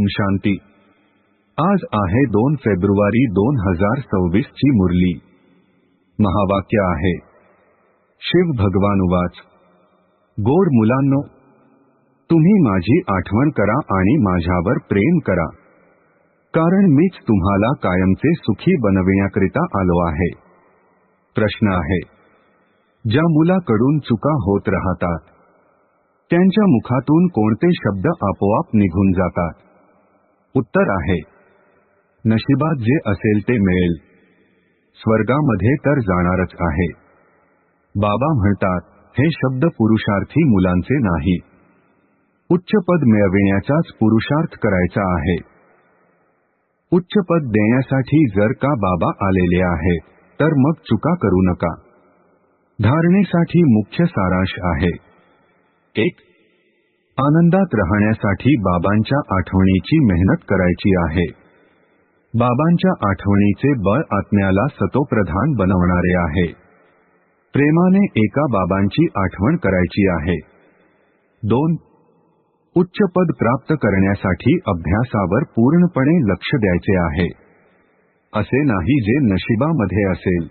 शांती। आज आहे 2 फेब्रुवारी 2026 ची मुरली। महावाक्य आहे, शिव भगवान उवाच, गोड मुलांनो, तुम्ही माझी आठवण करा आणि माझ्यावर प्रेम करा, कारण मीच तुम्हाला कायमचे सुखी बनविण्याकरिता आलो आहे। प्रश्न आहे, ज्या मुलाकडून चुका होत राहतात त्यांच्या मुखातून कोणते शब्द आपोआप निघून जातात? उत्तर आहे, नशिबात जे असेल ते मिळेल, स्वर्गामध्ये तर जाणारच आहे। बाबा म्हणतात, हे शब्द पुरुषार्थी मुलांचे नाही, उच्च पद मिळविण्याचाच पुरुषार्थ करायचा आहे। उच्च पद देण्यासाठी जर का बाबा आलेले आहेत तर मग चुका करू नका। धारणेसाठी मुख्य सारांश आहे, 1. आनंदात राहण्यासाठी बाबांच्या आठवणीची मेहनत करायची आहे। बाबांच्या आठवणीचे बळ आत्म्याला सतोप्रधान बनवणारे आहे। प्रेमाने एका बाबांची आठवण करायची आहे। 2. उच्च पद प्राप्त करण्यासाठी अभ्यासावर पूर्णपणे लक्ष द्यायचे आहे। असे नाही जे नशिबामध्ये असेल।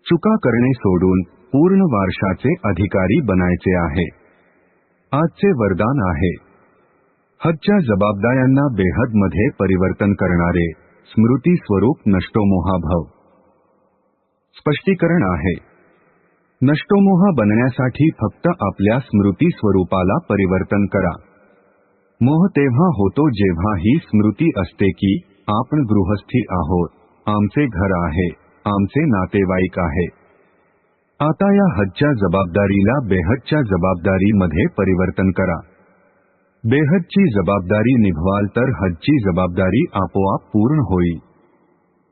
चुका करणे सोडून पूर्ण वारशाचे अधिकारी बनायचे आहे। आजचे वरदान आहे, हजच्या जबाबदाऱ्यांना बेहदमध्ये परिवर्तन करणारे स्मृती स्वरूप नष्टोमोहा भव। स्पष्टीकरण आहे, नष्टोमोहा बनण्यासाठी फक्त आपल्या स्मृती स्वरूपाला परिवर्तन करा। मोह तेव्हा होतो जेव्हा ही स्मृती असते की आपण गृहस्थी आहोत, आमचे घर आहे, आमचे नातेवाईक आहे। आता या हजच्या जबाबदारीला बेहदच्या जबाबदारीमध्ये परिवर्तन करा। बेहदची जबाबदारी निभवाल तर हजची जबाबदारी आपोआप पूर्ण होईल।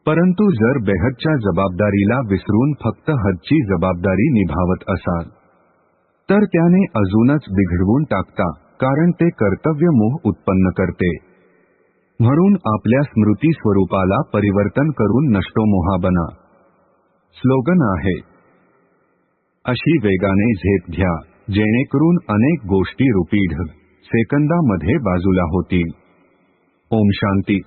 परंतु जर बेहदच्या जबाबदारीला विसरून फक्त हजची जबाबदारी निभावत असाल तर त्याने अजूनच बिघडवून टाकता, कारण ते कर्तव्य मोह उत्पन्न करते। म्हणून आपल्या स्मृती स्वरूपाला परिवर्तन करून नष्टोमोहा बना। स्लोगन आहे, अशी वेगाने झेप घ्या जेणेकरून अनेक गोष्टी रुपी ढग सेकंदामध्ये बाजूला होतील। ओम शांती।